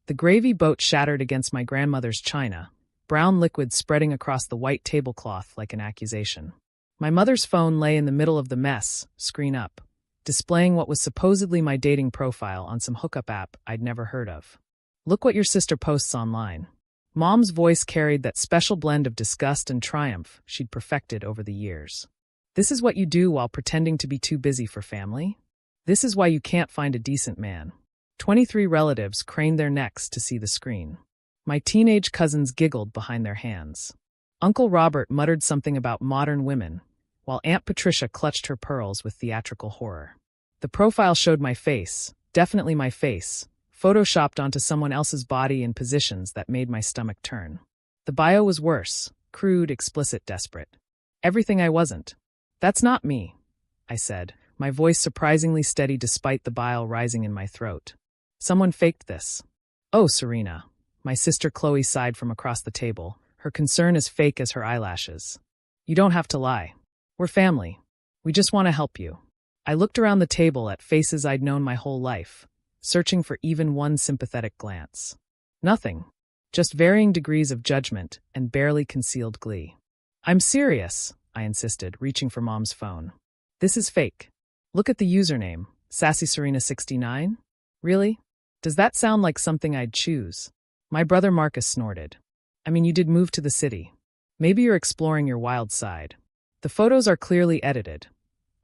The gravy boat shattered against my grandmother's china, brown liquid spreading across the white tablecloth like an accusation. My mother's phone lay in the middle of the mess, screen up, displaying what was supposedly my dating profile on some hookup app I'd never heard of. Look what your sister posts online. Mom's voice carried that special blend of disgust and triumph she'd perfected over the years. This is what you do while pretending to be too busy for family? This is why you can't find a decent man. 23 relatives craned their necks to see the screen. My teenage cousins giggled behind their hands. Uncle Robert muttered something about modern women, while Aunt Patricia clutched her pearls with theatrical horror. The profile showed my face, definitely my face, photoshopped onto someone else's body in positions that made my stomach turn. The bio was worse, crude, explicit, desperate. Everything I wasn't. That's not me, I said, my voice surprisingly steady despite the bile rising in my throat. Someone faked this. Oh, Serena. My sister Chloe sighed from across the table, her concern as fake as her eyelashes. You don't have to lie. We're family. We just want to help you. I looked around the table at faces I'd known my whole life, searching for even one sympathetic glance. Nothing. Just varying degrees of judgment and barely concealed glee. I'm serious, I insisted, reaching for Mom's phone. This is fake. Look at the username, SassySerena69. Really? Does that sound like something I'd choose? My brother Marcus snorted. I mean, you did move to the city. Maybe you're exploring your wild side. The photos are clearly edited,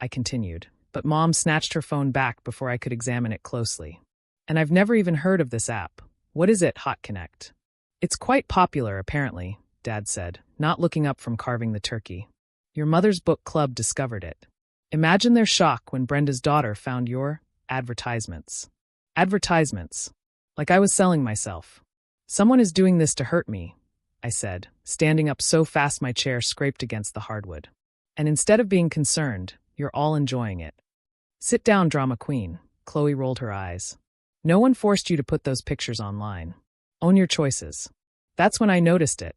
I continued, but Mom snatched her phone back before I could examine it closely. And I've never even heard of this app. What is it, Hot Connect? It's quite popular, apparently, Dad said, not looking up from carving the turkey. Your mother's book club discovered it. Imagine their shock when Brenda's daughter found your advertisements. Advertisements. Like I was selling myself. Someone is doing this to hurt me, I said, standing up so fast my chair scraped against the hardwood. And instead of being concerned, you're all enjoying it. Sit down, drama queen, Chloe rolled her eyes. No one forced you to put those pictures online. Own your choices. That's when I noticed it.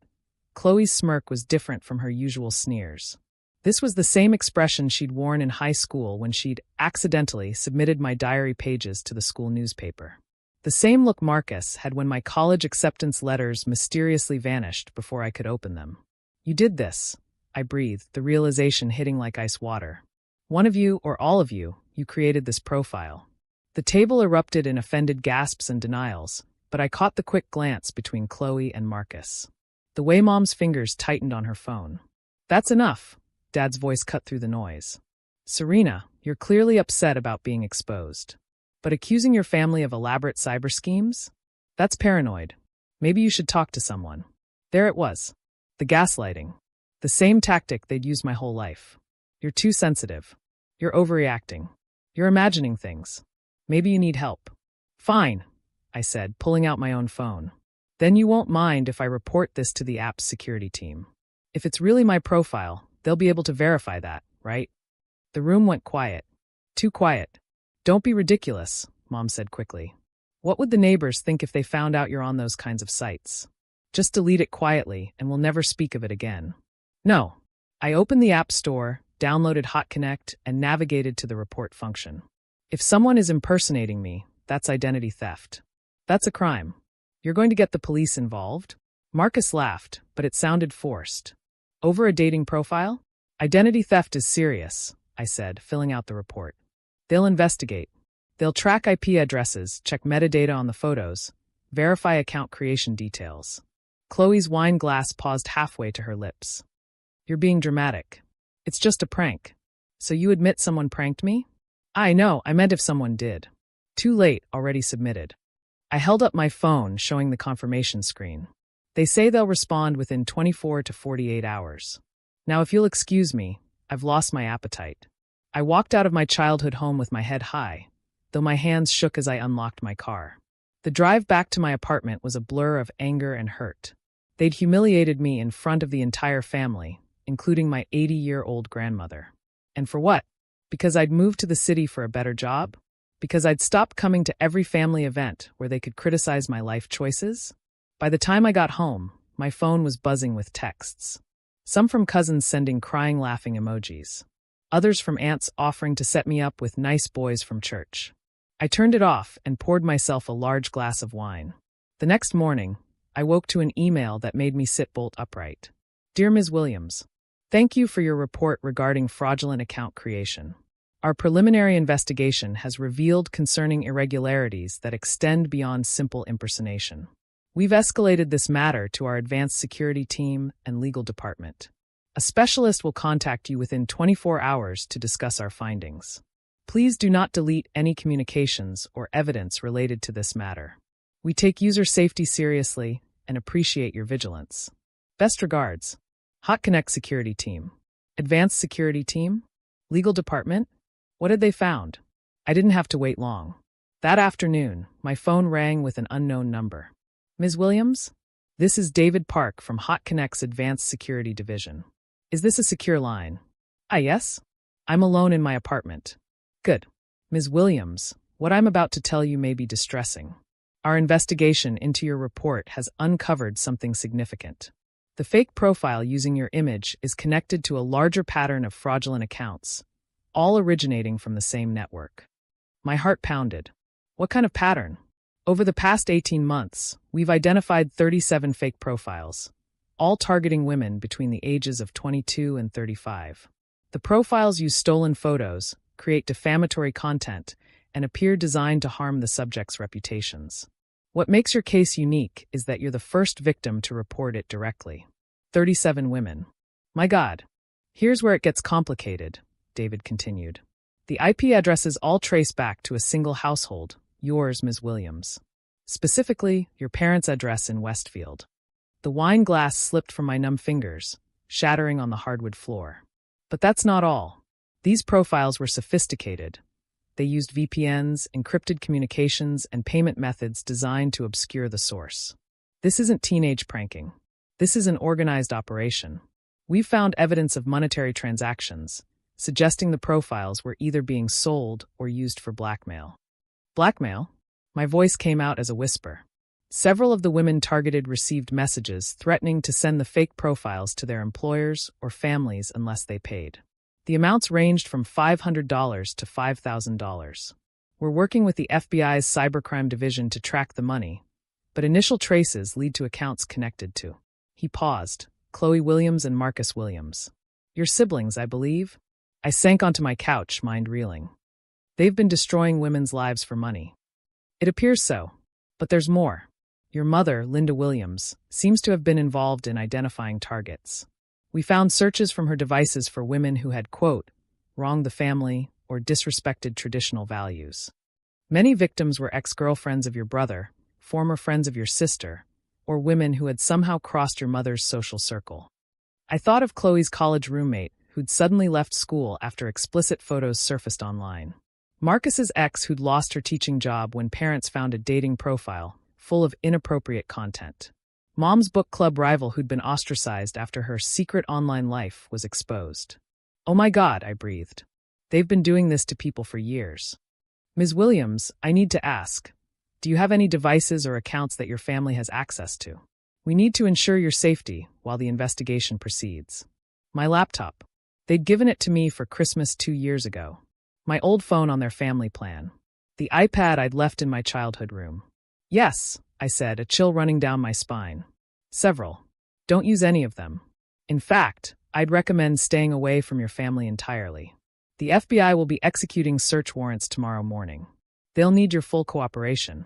Chloe's smirk was different from her usual sneers. This was the same expression she'd worn in high school when she'd accidentally submitted my diary pages to the school newspaper. The same look Marcus had when my college acceptance letters mysteriously vanished before I could open them. You did this, I breathed, the realization hitting like ice water. One of you, or all of you, you created this profile. The table erupted in offended gasps and denials, but I caught the quick glance between Chloe and Marcus. The way Mom's fingers tightened on her phone. That's enough, Dad's voice cut through the noise. Serena, you're clearly upset about being exposed. But accusing your family of elaborate cyber schemes? That's paranoid. Maybe you should talk to someone. There it was. The gaslighting. The same tactic they'd used my whole life. You're too sensitive. You're overreacting. You're imagining things. Maybe you need help. Fine, I said, pulling out my own phone. Then you won't mind if I report this to the app's security team. If it's really my profile, they'll be able to verify that, right? The room went quiet. Too quiet. Don't be ridiculous, Mom said quickly. What would the neighbors think if they found out you're on those kinds of sites? Just delete it quietly and we'll never speak of it again. No. I opened the App Store, downloaded Hot Connect, and navigated to the report function. If someone is impersonating me, that's identity theft. That's a crime. You're going to get the police involved? Marcus laughed, but it sounded forced. Over a dating profile? Identity theft is serious, I said, filling out the report. They'll investigate. They'll track IP addresses, check metadata on the photos, verify account creation details. Chloe's wine glass paused halfway to her lips. You're being dramatic. It's just a prank. So you admit someone pranked me? I know, I meant if someone did. Too late, already submitted. I held up my phone, showing the confirmation screen. They say they'll respond within 24 to 48 hours. Now if you'll excuse me, I've lost my appetite. I walked out of my childhood home with my head high, though my hands shook as I unlocked my car. The drive back to my apartment was a blur of anger and hurt. They'd humiliated me in front of the entire family, including my 80-year-old grandmother. And for what? Because I'd moved to the city for a better job? Because I'd stopped coming to every family event where they could criticize my life choices? By the time I got home, my phone was buzzing with texts. Some from cousins sending crying, laughing emojis. Others from aunts offering to set me up with nice boys from church. I turned it off and poured myself a large glass of wine. The next morning, I woke to an email that made me sit bolt upright. Dear Ms. Williams, thank you for your report regarding fraudulent account creation. Our preliminary investigation has revealed concerning irregularities that extend beyond simple impersonation. We've escalated this matter to our advanced security team and legal department. A specialist will contact you within 24 hours to discuss our findings. Please do not delete any communications or evidence related to this matter. We take user safety seriously and appreciate your vigilance. Best regards. Hot Connect Security Team. Advanced Security Team? Legal Department? What had they found? I didn't have to wait long. That afternoon, my phone rang with an unknown number. Ms. Williams? This is David Park from Hot Connect's Advanced Security Division. Is this a secure line? Yes. I'm alone in my apartment. Good. Ms. Williams, what I'm about to tell you may be distressing. Our investigation into your report has uncovered something significant. The fake profile using your image is connected to a larger pattern of fraudulent accounts, all originating from the same network. My heart pounded. What kind of pattern? Over the past 18 months, we've identified 37 fake profiles, all targeting women between the ages of 22 and 35. The profiles use stolen photos, create defamatory content, and appear designed to harm the subject's reputations. What makes your case unique is that you're the first victim to report it directly. 37 women. My God. Here's where it gets complicated, David continued. The IP addresses all trace back to a single household, yours, Ms. Williams. Specifically, your parents' address in Westfield. The wine glass slipped from my numb fingers, shattering on the hardwood floor. But that's not all. These profiles were sophisticated. They used VPNs, encrypted communications, and payment methods designed to obscure the source. This isn't teenage pranking. This is an organized operation. We've found evidence of monetary transactions, suggesting the profiles were either being sold or used for blackmail. Blackmail? My voice came out as a whisper. Several of the women targeted received messages threatening to send the fake profiles to their employers or families unless they paid. The amounts ranged from $500 to $5,000. We're working with the FBI's cybercrime division to track the money, but initial traces lead to accounts connected to. He paused. Chloe Williams and Marcus Williams. Your siblings, I believe? I sank onto my couch, mind reeling. They've been destroying women's lives for money. It appears so. But there's more. Your mother, Linda Williams, seems to have been involved in identifying targets. We found searches from her devices for women who had, quote, wronged the family or disrespected traditional values. Many victims were ex-girlfriends of your brother, former friends of your sister, or women who had somehow crossed your mother's social circle. I thought of Chloe's college roommate, who'd suddenly left school after explicit photos surfaced online. Marcus's ex, who'd lost her teaching job when parents found a dating profile full of inappropriate content. Mom's book club rival who'd been ostracized after her secret online life was exposed. Oh my God, I breathed. They've been doing this to people for years. Ms. Williams, I need to ask, do you have any devices or accounts that your family has access to? We need to ensure your safety while the investigation proceeds. My laptop. They'd given it to me for Christmas 2 years ago. My old phone on their family plan. The iPad I'd left in my childhood room. Yes, I said, a chill running down my spine. Several. Don't use any of them. In fact, I'd recommend staying away from your family entirely. The FBI will be executing search warrants tomorrow morning. They'll need your full cooperation.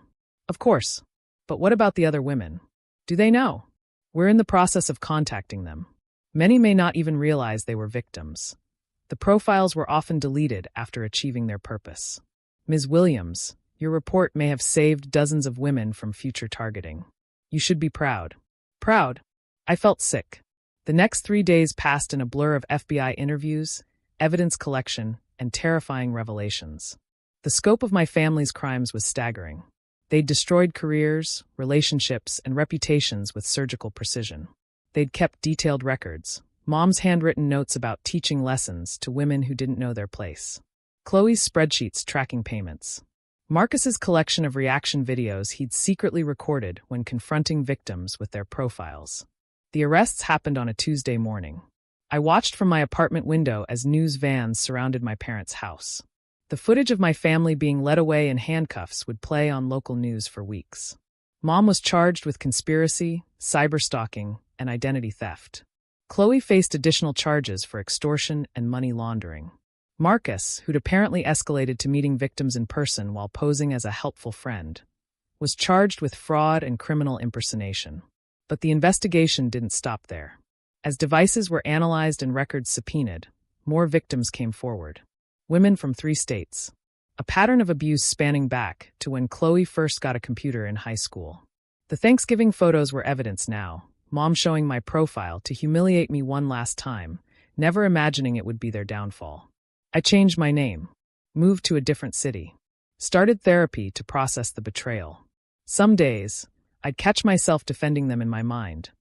Of course. But what about the other women? Do they know? We're in the process of contacting them. Many may not even realize they were victims. The profiles were often deleted after achieving their purpose. Ms. Williams, your report may have saved dozens of women from future targeting. You should be proud. Proud? I felt sick. The next 3 days passed in a blur of FBI interviews, evidence collection, and terrifying revelations. The scope of my family's crimes was staggering. They'd destroyed careers, relationships, and reputations with surgical precision. They'd kept detailed records, Mom's handwritten notes about teaching lessons to women who didn't know their place. Chloe's spreadsheets tracking payments. Marcus's collection of reaction videos he'd secretly recorded when confronting victims with their profiles. The arrests happened on a Tuesday morning. I watched from my apartment window as news vans surrounded my parents' house. The footage of my family being led away in handcuffs would play on local news for weeks. Mom was charged with conspiracy, cyberstalking, and identity theft. Chloe faced additional charges for extortion and money laundering. Marcus, who'd apparently escalated to meeting victims in person while posing as a helpful friend, was charged with fraud and criminal impersonation. But the investigation didn't stop there. As devices were analyzed and records subpoenaed, more victims came forward. Women from 3 states. A pattern of abuse spanning back to when Chloe first got a computer in high school. The Thanksgiving photos were evidence now, Mom showing my profile to humiliate me one last time, never imagining it would be their downfall. I changed my name, moved to a different city, started therapy to process the betrayal. Some days, I'd catch myself defending them in my mind.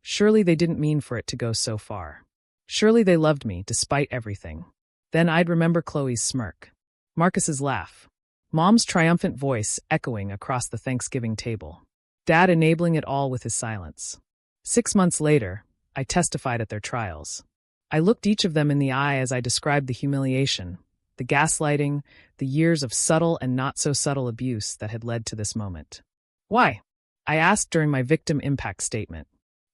Surely they didn't mean for it to go so far. Surely they loved me despite everything. Then I'd remember Chloe's smirk, Marcus's laugh, Mom's triumphant voice echoing across the Thanksgiving table, Dad enabling it all with his silence. 6 months later, I testified at their trials. I looked each of them in the eye as I described the humiliation, the gaslighting, the years of subtle and not-so-subtle abuse that had led to this moment. Why? I asked during my victim impact statement.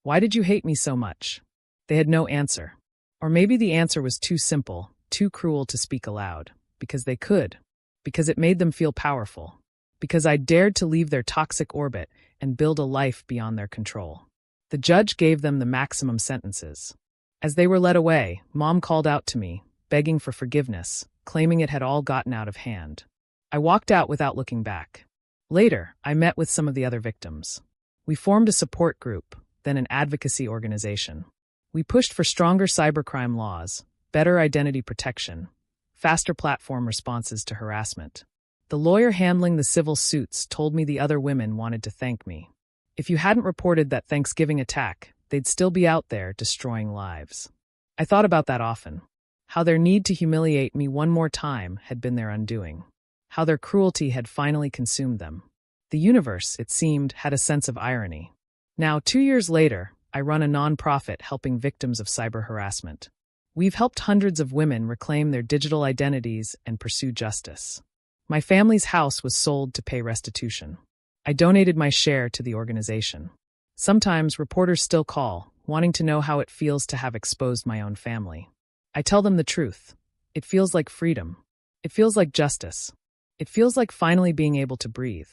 Why did you hate me so much? They had no answer. Or maybe the answer was too simple, too cruel to speak aloud. Because they could. Because it made them feel powerful. Because I dared to leave their toxic orbit and build a life beyond their control. The judge gave them the maximum sentences. As they were led away, Mom called out to me, begging for forgiveness, claiming it had all gotten out of hand. I walked out without looking back. Later, I met with some of the other victims. We formed a support group, then an advocacy organization. We pushed for stronger cybercrime laws, better identity protection, faster platform responses to harassment. The lawyer handling the civil suits told me the other women wanted to thank me. If you hadn't reported that Thanksgiving attack, they'd still be out there destroying lives. I thought about that often. How their need to humiliate me one more time had been their undoing. How their cruelty had finally consumed them. The universe, it seemed, had a sense of irony. Now, 2 years later, I run a nonprofit helping victims of cyber harassment. We've helped hundreds of women reclaim their digital identities and pursue justice. My family's house was sold to pay restitution. I donated my share to the organization. Sometimes reporters still call, wanting to know how it feels to have exposed my own family. I tell them the truth. It feels like freedom. It feels like justice. It feels like finally being able to breathe.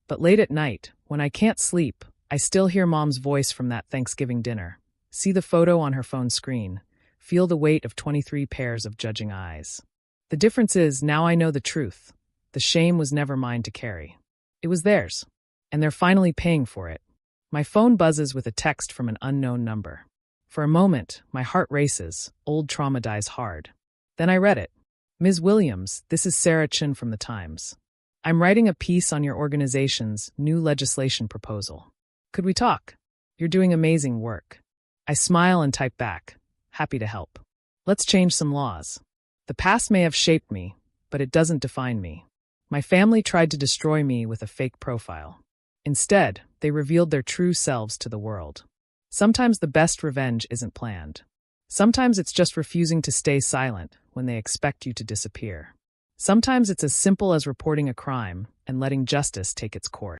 But late at night, when I can't sleep, I still hear Mom's voice from that Thanksgiving dinner, see the photo on her phone screen, feel the weight of 23 pairs of judging eyes. The difference is, now I know the truth. The shame was never mine to carry. It was theirs. And they're finally paying for it. My phone buzzes with a text from an unknown number. For a moment, my heart races, old trauma dies hard. Then I read it. Ms. Williams, this is Sarah Chin from The Times. I'm writing a piece on your organization's new legislation proposal. Could we talk? You're doing amazing work. I smile and type back, happy to help. Let's change some laws. The past may have shaped me, but it doesn't define me. My family tried to destroy me with a fake profile. Instead, they revealed their true selves to the world. Sometimes the best revenge isn't planned. Sometimes it's just refusing to stay silent when they expect you to disappear. Sometimes it's as simple as reporting a crime and letting justice take its course.